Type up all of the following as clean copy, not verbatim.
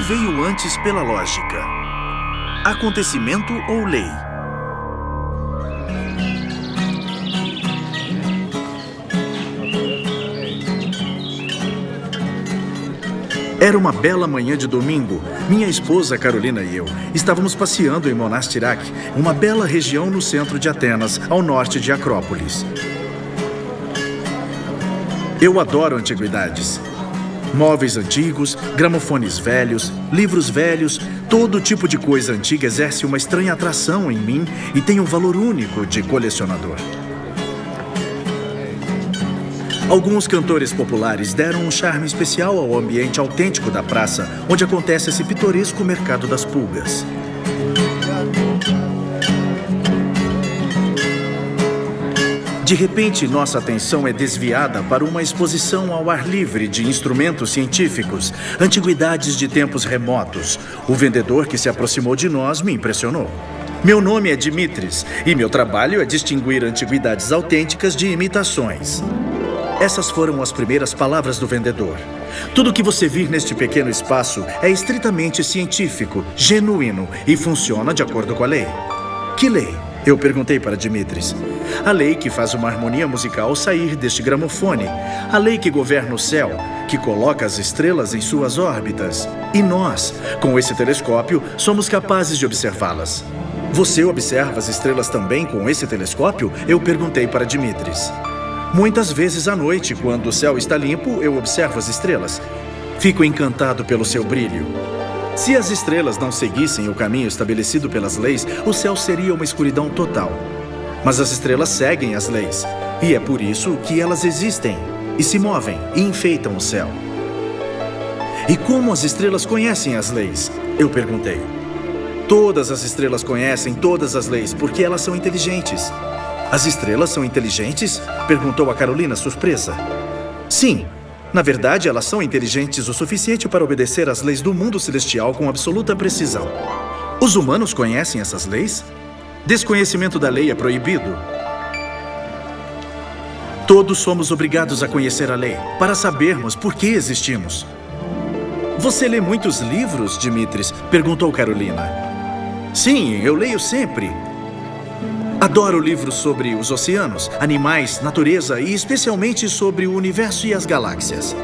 veio antes pela lógica? Acontecimento ou lei? Era uma bela manhã de domingo. Minha esposa, Carolina, e eu estávamos passeando em Monastirak, uma bela região no centro de Atenas, ao norte de Acrópolis. Eu adoro antiguidades. Móveis antigos, gramofones velhos, livros velhos, todo tipo de coisa antiga exerce uma estranha atração em mim e tem um valor único de colecionador. Alguns cantores populares deram um charme especial ao ambiente autêntico da praça, onde acontece esse pitoresco mercado das pulgas. De repente, nossa atenção é desviada para uma exposição ao ar livre de instrumentos científicos, antiguidades de tempos remotos. O vendedor que se aproximou de nós me impressionou. Meu nome é Dimitris e meu trabalho é distinguir antiguidades autênticas de imitações. Essas foram as primeiras palavras do vendedor. Tudo que você vir neste pequeno espaço é estritamente científico, genuíno e funciona de acordo com a lei. Que lei? Eu perguntei para Dimitris. A lei que faz uma harmonia musical sair deste gramofone. A lei que governa o céu, que coloca as estrelas em suas órbitas. E nós, com esse telescópio, somos capazes de observá-las. Você observa as estrelas também com esse telescópio? Eu perguntei para Dimitris. Muitas vezes à noite, quando o céu está limpo, eu observo as estrelas. Fico encantado pelo seu brilho. Se as estrelas não seguissem o caminho estabelecido pelas leis, o céu seria uma escuridão total. Mas as estrelas seguem as leis, e é por isso que elas existem, e se movem, e enfeitam o céu. E como as estrelas conhecem as leis? Eu perguntei. Todas as estrelas conhecem todas as leis, porque elas são inteligentes. As estrelas são inteligentes? Perguntou a Carolina, surpresa. Sim. Na verdade, elas são inteligentes o suficiente para obedecer às leis do mundo celestial com absoluta precisão. Os humanos conhecem essas leis? Desconhecimento da lei é proibido. Todos somos obrigados a conhecer a lei, para sabermos por que existimos. Você lê muitos livros, Dimitris? Perguntou Carolina. Sim, eu leio sempre. Adoro livros sobre os oceanos, animais, natureza e especialmente sobre o universo e as galáxias.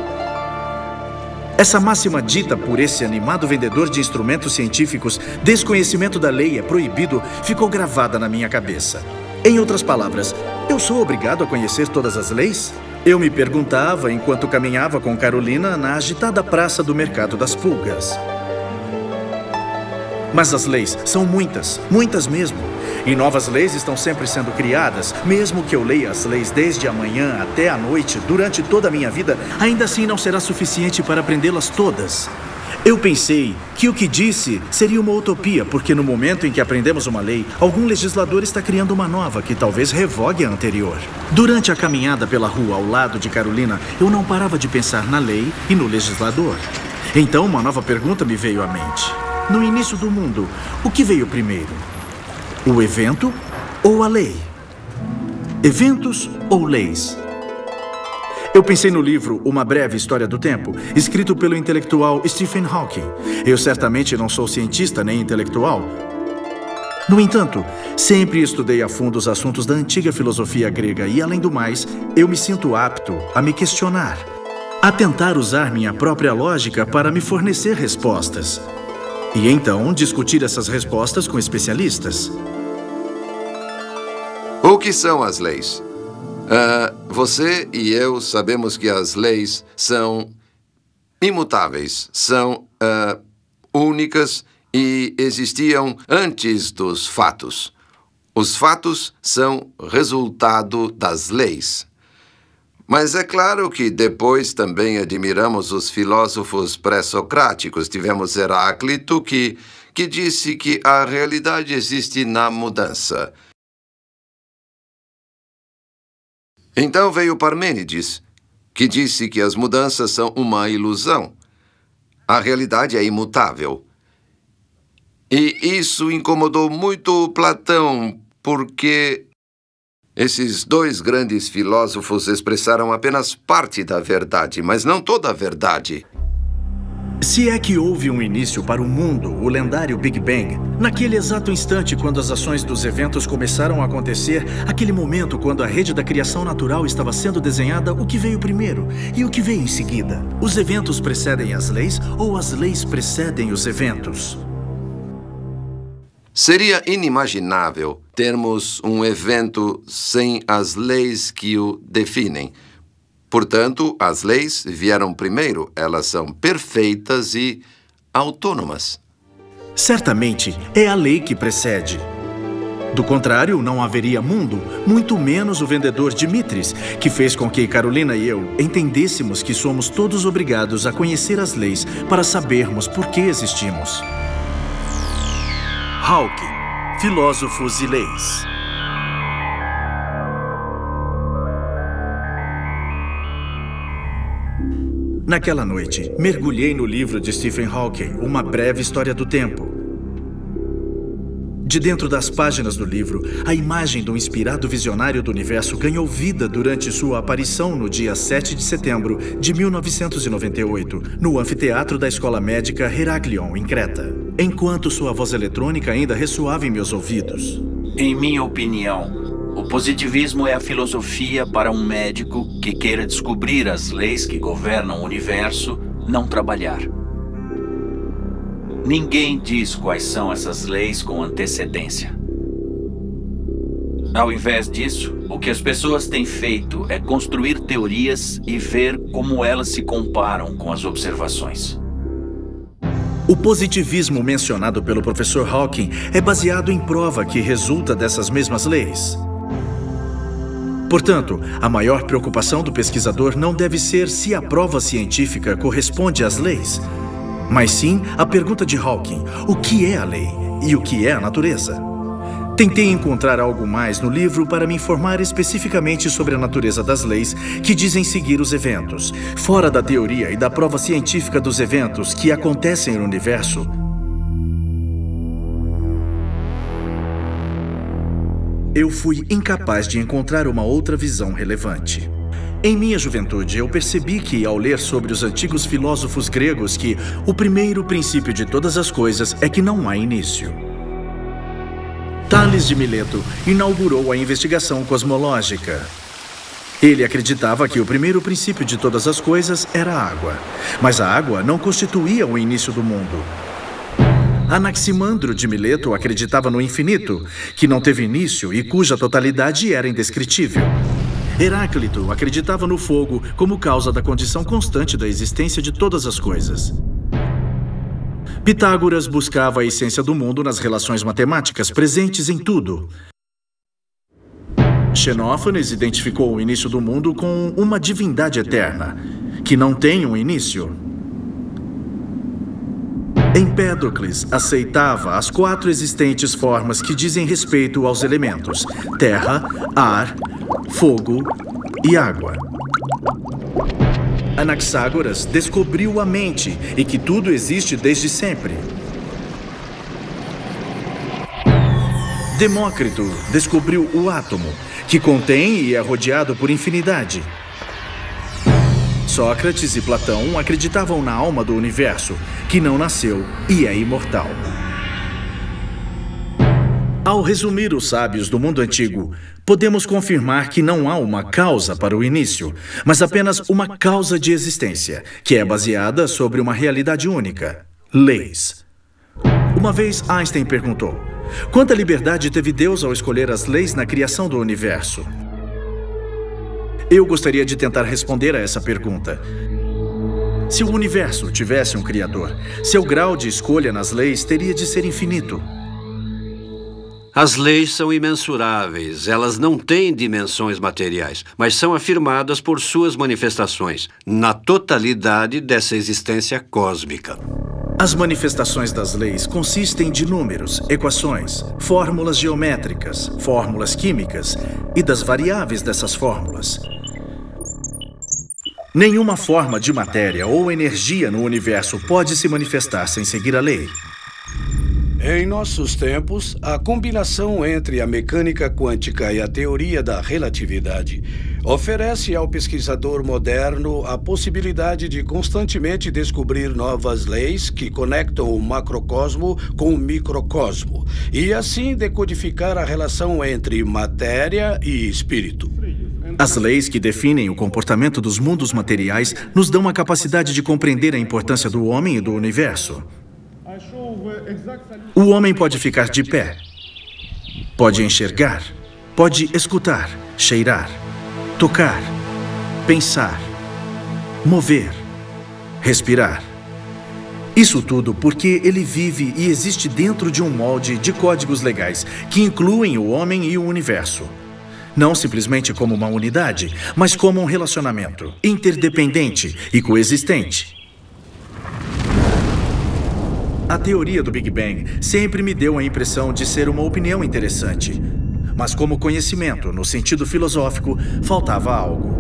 Essa máxima dita por esse animado vendedor de instrumentos científicos, desconhecimento da lei é proibido, ficou gravada na minha cabeça. Em outras palavras, eu sou obrigado a conhecer todas as leis? Eu me perguntava enquanto caminhava com Carolina na agitada praça do Mercado das Pulgas. Mas as leis são muitas, muitas mesmo. E novas leis estão sempre sendo criadas. Mesmo que eu leia as leis desde a manhã até a noite, durante toda a minha vida, ainda assim não será suficiente para aprendê-las todas. Eu pensei que o que disse seria uma utopia, porque no momento em que aprendemos uma lei, algum legislador está criando uma nova que talvez revogue a anterior. Durante a caminhada pela rua ao lado de Carolina, eu não parava de pensar na lei e no legislador. Então uma nova pergunta me veio à mente. No início do mundo, o que veio primeiro? O evento ou a lei? Eventos ou leis? Eu pensei no livro Uma Breve História do Tempo, escrito pelo intelectual Stephen Hawking. Eu certamente não sou cientista nem intelectual. No entanto, sempre estudei a fundo os assuntos da antiga filosofia grega e, além do mais, eu me sinto apto a me questionar, a tentar usar minha própria lógica para me fornecer respostas. E então discutir essas respostas com especialistas. O que são as leis? Você e eu sabemos que as leis são imutáveis, são únicas e existiam antes dos fatos. Os fatos são resultado das leis. Mas é claro que depois também admiramos os filósofos pré-socráticos. Tivemos Heráclito que disse que a realidade existe na mudança. Então veio Parmênides, que disse que as mudanças são uma ilusão. A realidade é imutável. E isso incomodou muito Platão, porque esses dois grandes filósofos expressaram apenas parte da verdade, mas não toda a verdade. Se é que houve um início para o mundo, o lendário Big Bang, naquele exato instante quando as ações dos eventos começaram a acontecer, aquele momento quando a rede da criação natural estava sendo desenhada, o que veio primeiro e o que veio em seguida? Os eventos precedem as leis ou as leis precedem os eventos? Seria inimaginável termos um evento sem as leis que o definem. Portanto, as leis vieram primeiro. Elas são perfeitas e autônomas. Certamente, é a lei que precede. Do contrário, não haveria mundo, muito menos o vendedor Dimitris, que fez com que Carolina e eu entendêssemos que somos todos obrigados a conhecer as leis para sabermos por que existimos. Hawking, Filósofos e Leis. Naquela noite, mergulhei no livro de Stephen Hawking, Uma Breve História do Tempo. De dentro das páginas do livro, a imagem do inspirado visionário do universo ganhou vida durante sua aparição no dia 7 de setembro de 1998, no anfiteatro da Escola Médica Heraklion, em Creta, enquanto sua voz eletrônica ainda ressoava em meus ouvidos. Em minha opinião, o positivismo é a filosofia para um médico que queira descobrir as leis que governam o universo, não trabalhar. Ninguém diz quais são essas leis com antecedência. Ao invés disso, o que as pessoas têm feito é construir teorias e ver como elas se comparam com as observações. O positivismo mencionado pelo professor Hawking é baseado em prova que resulta dessas mesmas leis. Portanto, a maior preocupação do pesquisador não deve ser se a prova científica corresponde às leis, mas sim a pergunta de Hawking: o que é a lei e o que é a natureza? Tentei encontrar algo mais no livro para me informar especificamente sobre a natureza das leis que dizem seguir os eventos. Fora da teoria e da prova científica dos eventos que acontecem no universo, eu fui incapaz de encontrar uma outra visão relevante. Em minha juventude, eu percebi que, ao ler sobre os antigos filósofos gregos, que o primeiro princípio de todas as coisas é que não há início. Tales de Mileto inaugurou a investigação cosmológica. Ele acreditava que o primeiro princípio de todas as coisas era a água, mas a água não constituía o início do mundo. Anaximandro de Mileto acreditava no infinito, que não teve início e cuja totalidade era indescritível. Heráclito acreditava no fogo como causa da condição constante da existência de todas as coisas. Pitágoras buscava a essência do mundo nas relações matemáticas presentes em tudo. Xenófanes identificou o início do mundo com uma divindade eterna, que não tem um início. Empédocles aceitava as 4 existentes formas que dizem respeito aos elementos: terra, ar, fogo e água. Anaxágoras descobriu a mente e que tudo existe desde sempre. Demócrito descobriu o átomo, que contém e é rodeado por infinidade. Sócrates e Platão acreditavam na alma do universo, que não nasceu e é imortal. Ao resumir os sábios do mundo antigo, podemos confirmar que não há uma causa para o início, mas apenas uma causa de existência, que é baseada sobre uma realidade única: leis. Uma vez Einstein perguntou: quanta liberdade teve Deus ao escolher as leis na criação do universo? Eu gostaria de tentar responder a essa pergunta. Se o universo tivesse um criador, seu grau de escolha nas leis teria de ser infinito. As leis são imensuráveis. Elas não têm dimensões materiais, mas são afirmadas por suas manifestações, na totalidade dessa existência cósmica. As manifestações das leis consistem de números, equações, fórmulas geométricas, fórmulas químicas e das variáveis dessas fórmulas. Nenhuma forma de matéria ou energia no universo pode se manifestar sem seguir a lei. Em nossos tempos, a combinação entre a mecânica quântica e a teoria da relatividade oferece ao pesquisador moderno a possibilidade de constantemente descobrir novas leis que conectam o macrocosmo com o microcosmo e assim decodificar a relação entre matéria e espírito. As leis que definem o comportamento dos mundos materiais nos dão a capacidade de compreender a importância do homem e do universo. O homem pode ficar de pé, pode enxergar, pode escutar, cheirar, tocar, pensar, mover, respirar. Isso tudo porque ele vive e existe dentro de um molde de códigos legais que incluem o homem e o universo. Não simplesmente como uma unidade, mas como um relacionamento interdependente e coexistente. A teoria do Big Bang sempre me deu a impressão de ser uma opinião interessante. Mas como conhecimento, no sentido filosófico, faltava algo.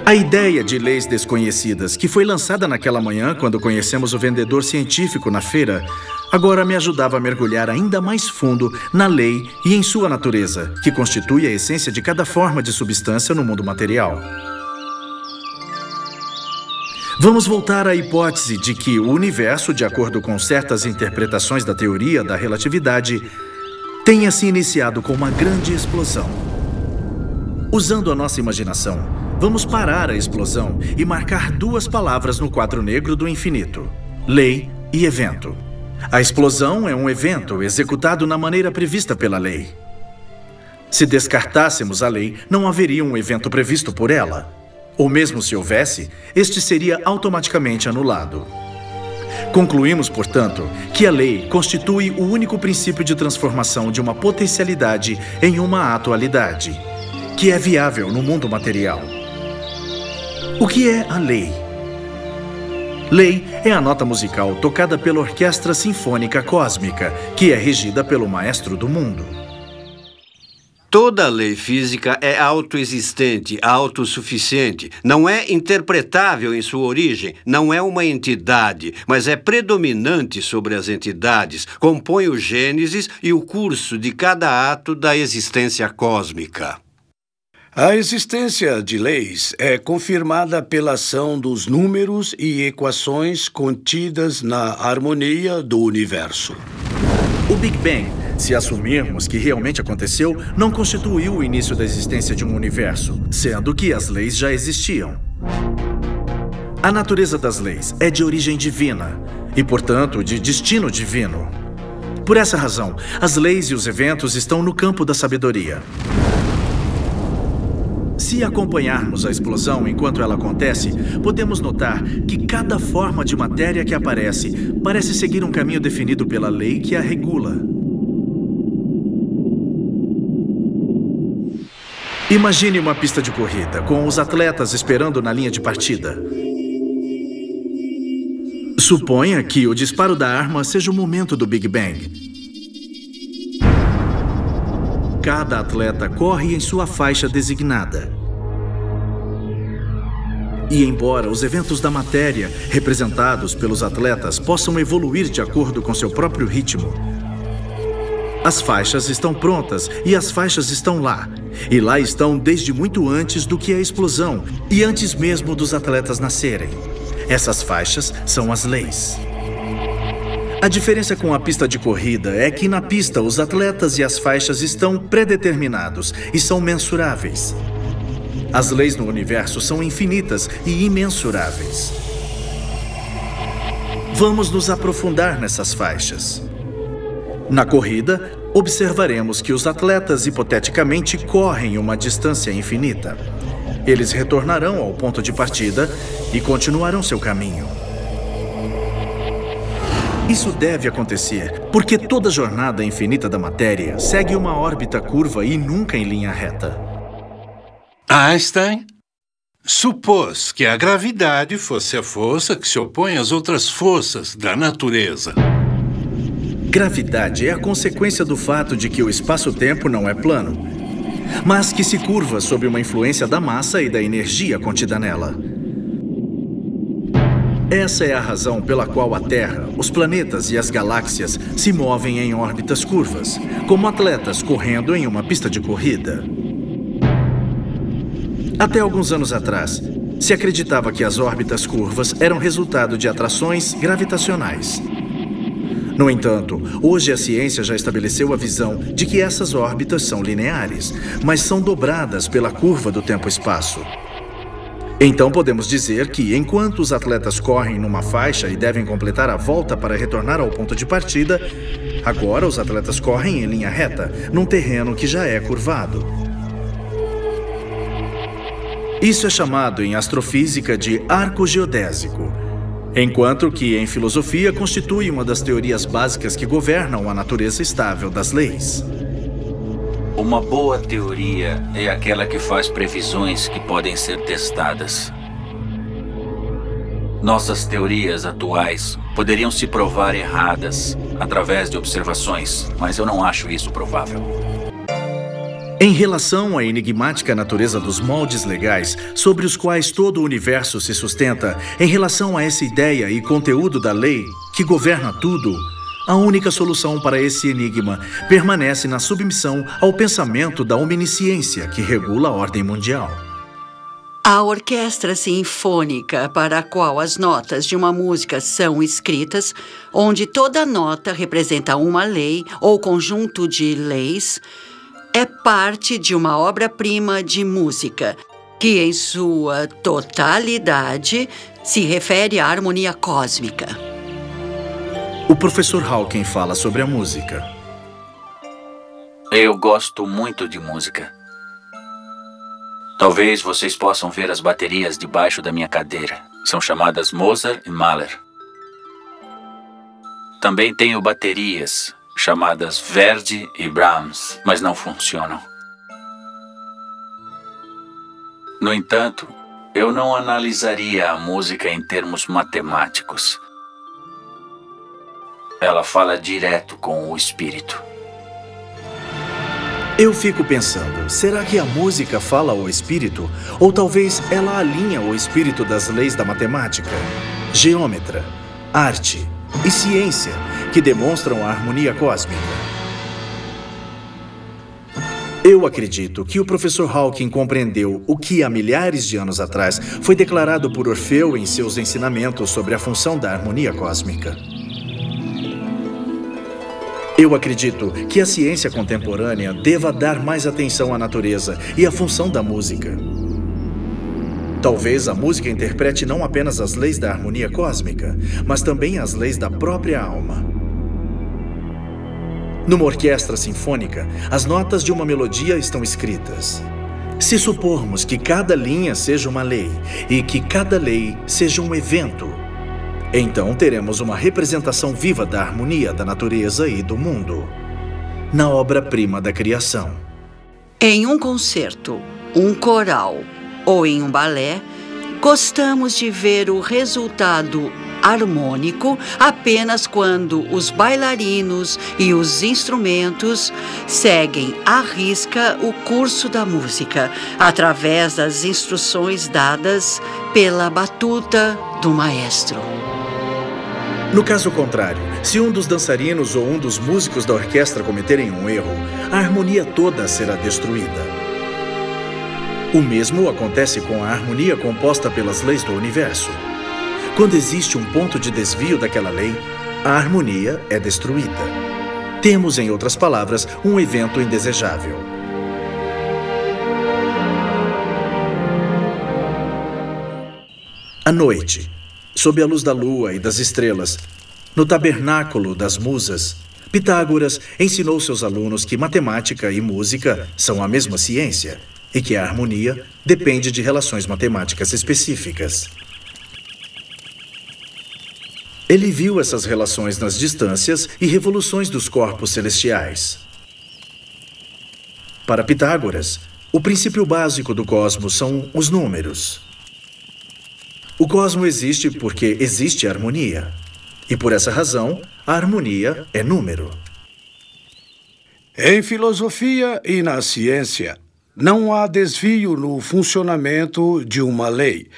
A ideia de leis desconhecidas, que foi lançada naquela manhã quando conhecemos o vendedor científico na feira, agora me ajudava a mergulhar ainda mais fundo na lei e em sua natureza, que constitui a essência de cada forma de substância no mundo material. Vamos voltar à hipótese de que o universo, de acordo com certas interpretações da teoria da relatividade, tenha se iniciado com uma grande explosão. Usando a nossa imaginação, vamos parar a explosão e marcar duas palavras no quadro negro do infinito: lei e evento. A explosão é um evento executado na maneira prevista pela lei. Se descartássemos a lei, não haveria um evento previsto por ela. Ou mesmo se houvesse, este seria automaticamente anulado. Concluímos, portanto, que a lei constitui o único princípio de transformação de uma potencialidade em uma atualidade, que é viável no mundo material. O que é a lei? Lei é a nota musical tocada pela Orquestra Sinfônica Cósmica, que é regida pelo Maestro do Mundo. Toda lei física é autoexistente, autossuficiente. Não é interpretável em sua origem, não é uma entidade, mas é predominante sobre as entidades, compõe o gênesis e o curso de cada ato da existência cósmica. A existência de leis é confirmada pela ação dos números e equações contidas na harmonia do universo. O Big Bang, se assumirmos que realmente aconteceu, não constituiu o início da existência de um universo, sendo que as leis já existiam. A natureza das leis é de origem divina e, portanto, de destino divino. Por essa razão, as leis e os eventos estão no campo da sabedoria. Se acompanharmos a explosão enquanto ela acontece, podemos notar que cada forma de matéria que aparece parece seguir um caminho definido pela lei que a regula. Imagine uma pista de corrida, com os atletas esperando na linha de partida. Suponha que o disparo da arma seja o momento do Big Bang. Cada atleta corre em sua faixa designada. E embora os eventos da matéria, representados pelos atletas, possam evoluir de acordo com seu próprio ritmo, as faixas estão prontas e as faixas estão lá. E lá estão desde muito antes do que a explosão e antes mesmo dos atletas nascerem. Essas faixas são as leis. A diferença com a pista de corrida é que na pista os atletas e as faixas estão predeterminados e são mensuráveis. As leis no universo são infinitas e imensuráveis. Vamos nos aprofundar nessas faixas. Na corrida, observaremos que os atletas hipoteticamente correm uma distância infinita. Eles retornarão ao ponto de partida e continuarão seu caminho. Isso deve acontecer porque toda jornada infinita da matéria segue uma órbita curva e nunca em linha reta. Einstein supôs que a gravidade fosse a força que se opõe às outras forças da natureza. Gravidade é a consequência do fato de que o espaço-tempo não é plano, mas que se curva sob uma influência da massa e da energia contida nela. Essa é a razão pela qual a Terra, os planetas e as galáxias se movem em órbitas curvas, como atletas correndo em uma pista de corrida. Até alguns anos atrás, se acreditava que as órbitas curvas eram resultado de atrações gravitacionais. No entanto, hoje a ciência já estabeleceu a visão de que essas órbitas são lineares, mas são dobradas pela curva do tempo-espaço. Então podemos dizer que, enquanto os atletas correm numa faixa e devem completar a volta para retornar ao ponto de partida, agora os atletas correm em linha reta, num terreno que já é curvado. Isso é chamado em astrofísica de arco geodésico, enquanto que em filosofia constitui uma das teorias básicas que governam a natureza estável das leis. Uma boa teoria é aquela que faz previsões que podem ser testadas. Nossas teorias atuais poderiam se provar erradas através de observações, mas eu não acho isso provável. Em relação à enigmática natureza dos moldes legais sobre os quais todo o universo se sustenta, em relação a essa ideia e conteúdo da lei que governa tudo, a única solução para esse enigma permanece na submissão ao pensamento da onisciência que regula a ordem mundial. A orquestra sinfônica para a qual as notas de uma música são escritas, onde toda nota representa uma lei ou conjunto de leis, é parte de uma obra-prima de música, que em sua totalidade se refere à harmonia cósmica. O professor Hawking fala sobre a música. Eu gosto muito de música. Talvez vocês possam ver as baterias debaixo da minha cadeira. São chamadas Mozart e Mahler. Também tenho baterias chamadas Verdi e Brahms, mas não funcionam. No entanto, eu não analisaria a música em termos matemáticos. Ela fala direto com o espírito. Eu fico pensando, será que a música fala ao espírito? Ou talvez ela alinha o espírito das leis da matemática, geômetra, arte e ciência que demonstram a harmonia cósmica? Eu acredito que o professor Hawking compreendeu o que há milhares de anos atrás foi declarado por Orfeu em seus ensinamentos sobre a função da harmonia cósmica. Eu acredito que a ciência contemporânea deva dar mais atenção à natureza e à função da música. Talvez a música interprete não apenas as leis da harmonia cósmica, mas também as leis da própria alma. Numa orquestra sinfônica, as notas de uma melodia estão escritas. Se supormos que cada linha seja uma lei e que cada lei seja um evento, então teremos uma representação viva da harmonia da natureza e do mundo, na obra-prima da criação. Em um concerto, um coral ou em um balé, gostamos de ver o resultado harmônico apenas quando os bailarinos e os instrumentos seguem à risca o curso da música, através das instruções dadas pela batuta do maestro. No caso contrário, se um dos dançarinos ou um dos músicos da orquestra cometerem um erro, a harmonia toda será destruída. O mesmo acontece com a harmonia composta pelas leis do universo. Quando existe um ponto de desvio daquela lei, a harmonia é destruída. Temos, em outras palavras, um evento indesejável. À noite, sob a luz da lua e das estrelas, no tabernáculo das musas, Pitágoras ensinou seus alunos que matemática e música são a mesma ciência e que a harmonia depende de relações matemáticas específicas. Ele viu essas relações nas distâncias e revoluções dos corpos celestiais. Para Pitágoras, o princípio básico do cosmos são os números. O cosmos existe porque existe harmonia. E por essa razão, a harmonia é número. Em filosofia e na ciência, não há desvio no funcionamento de uma lei,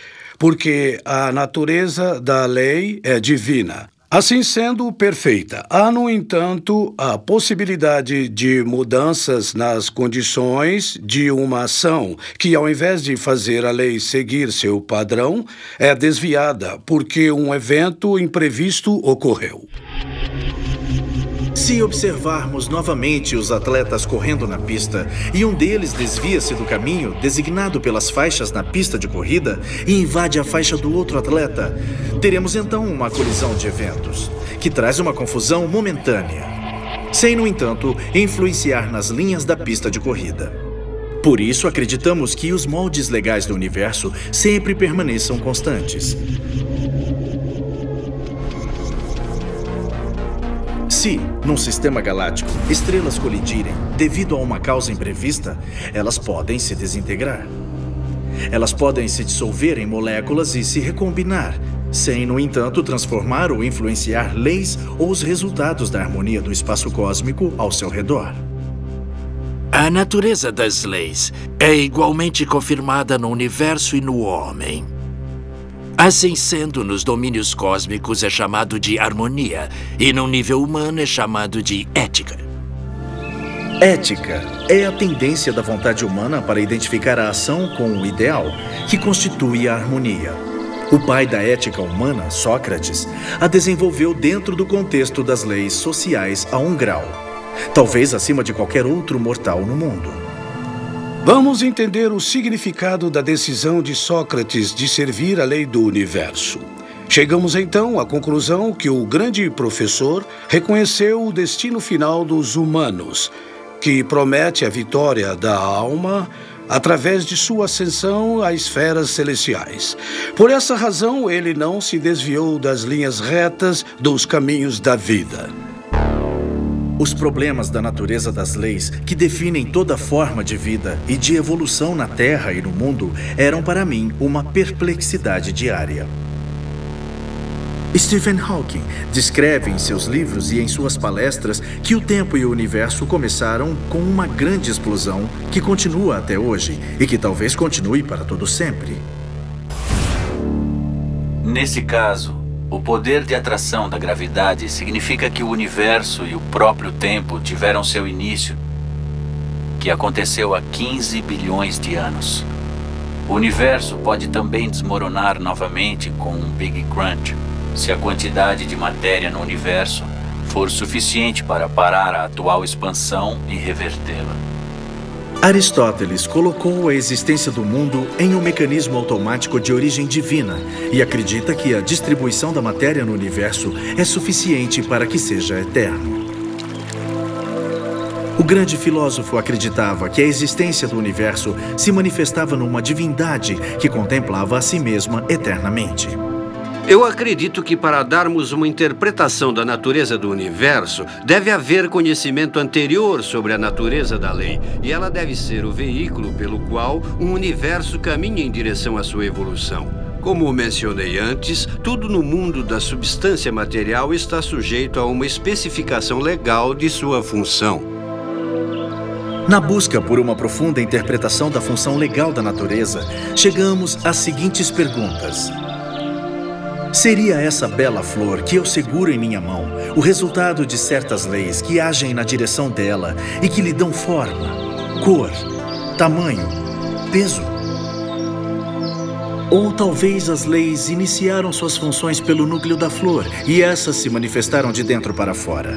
porque a natureza da lei é divina. Assim sendo perfeita, há, no entanto, a possibilidade de mudanças nas condições de uma ação que, ao invés de fazer a lei seguir seu padrão, é desviada porque um evento imprevisto ocorreu. Se observarmos novamente os atletas correndo na pista e um deles desvia-se do caminho designado pelas faixas na pista de corrida e invade a faixa do outro atleta, teremos então uma colisão de eventos, que traz uma confusão momentânea, sem, no entanto, influenciar nas linhas da pista de corrida. Por isso, acreditamos que os moldes legais do universo sempre permaneçam constantes. Se, num sistema galáctico, estrelas colidirem devido a uma causa imprevista, elas podem se desintegrar. Elas podem se dissolver em moléculas e se recombinar, sem, no entanto, transformar ou influenciar leis ou os resultados da harmonia do espaço cósmico ao seu redor. A natureza das leis é igualmente confirmada no universo e no homem. Assim sendo, nos domínios cósmicos é chamado de harmonia, e no nível humano é chamado de ética. Ética é a tendência da vontade humana para identificar a ação com o ideal, que constitui a harmonia. O pai da ética humana, Sócrates, a desenvolveu dentro do contexto das leis sociais a um grau, talvez acima de qualquer outro mortal no mundo. Vamos entender o significado da decisão de Sócrates de servir a lei do universo. Chegamos então à conclusão que o grande professor reconheceu o destino final dos humanos, que promete a vitória da alma através de sua ascensão às esferas celestiais. Por essa razão, ele não se desviou das linhas retas dos caminhos da vida. Os problemas da natureza das leis, que definem toda forma de vida e de evolução na Terra e no mundo, eram para mim uma perplexidade diária. Stephen Hawking descreve em seus livros e em suas palestras que o tempo e o universo começaram com uma grande explosão que continua até hoje e que talvez continue para todo sempre. Nesse caso, o poder de atração da gravidade significa que o universo e o próprio tempo tiveram seu início, que aconteceu há 15 bilhões de anos. O universo pode também desmoronar novamente com um Big Crunch, se a quantidade de matéria no universo for suficiente para parar a atual expansão e revertê-la. Aristóteles colocou a existência do mundo em um mecanismo automático de origem divina e acredita que a distribuição da matéria no universo é suficiente para que seja eterno. O grande filósofo acreditava que a existência do universo se manifestava numa divindade que contemplava a si mesma eternamente. Eu acredito que para darmos uma interpretação da natureza do universo, deve haver conhecimento anterior sobre a natureza da lei, e ela deve ser o veículo pelo qual um universo caminha em direção à sua evolução. Como mencionei antes, tudo no mundo da substância material está sujeito a uma especificação legal de sua função. Na busca por uma profunda interpretação da função legal da natureza, chegamos às seguintes perguntas. Seria essa bela flor que eu seguro em minha mão o resultado de certas leis que agem na direção dela e que lhe dão forma, cor, tamanho, peso? Ou talvez as leis iniciaram suas funções pelo núcleo da flor e essas se manifestaram de dentro para fora?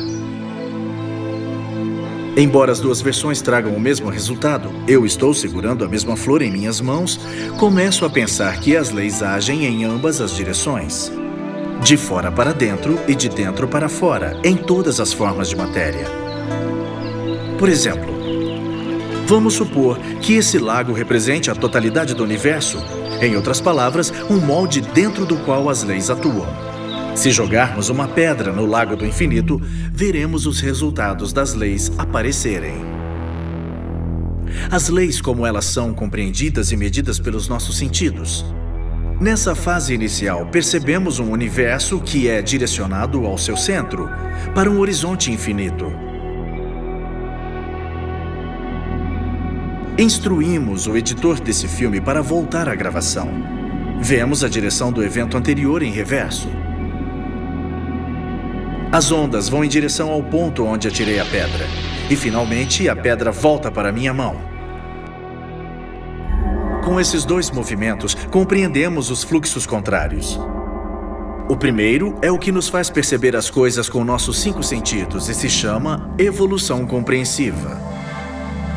Embora as duas versões tragam o mesmo resultado, eu estou segurando a mesma flor em minhas mãos, começo a pensar que as leis agem em ambas as direções. De fora para dentro e de dentro para fora, em todas as formas de matéria. Por exemplo, vamos supor que esse lago represente a totalidade do universo, em outras palavras, um molde dentro do qual as leis atuam. Se jogarmos uma pedra no Lago do Infinito, veremos os resultados das leis aparecerem. As leis como elas são compreendidas e medidas pelos nossos sentidos. Nessa fase inicial, percebemos um universo que é direcionado ao seu centro, para um horizonte infinito. Instruímos o editor desse filme para voltar à gravação. Vemos a direção do evento anterior em reverso. As ondas vão em direção ao ponto onde atirei a pedra. E, finalmente, a pedra volta para minha mão. Com esses dois movimentos, compreendemos os fluxos contrários. O primeiro é o que nos faz perceber as coisas com nossos 5 sentidos e se chama evolução compreensiva.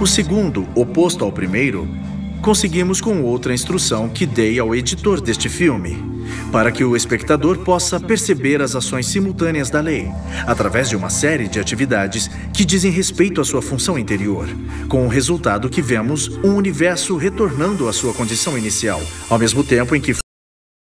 O segundo, oposto ao primeiro, conseguimos com outra instrução que dei ao editor deste filme, para que o espectador possa perceber as ações simultâneas da lei, através de uma série de atividades que dizem respeito à sua função interior, com o resultado que vemos um universo retornando à sua condição inicial, ao mesmo tempo em que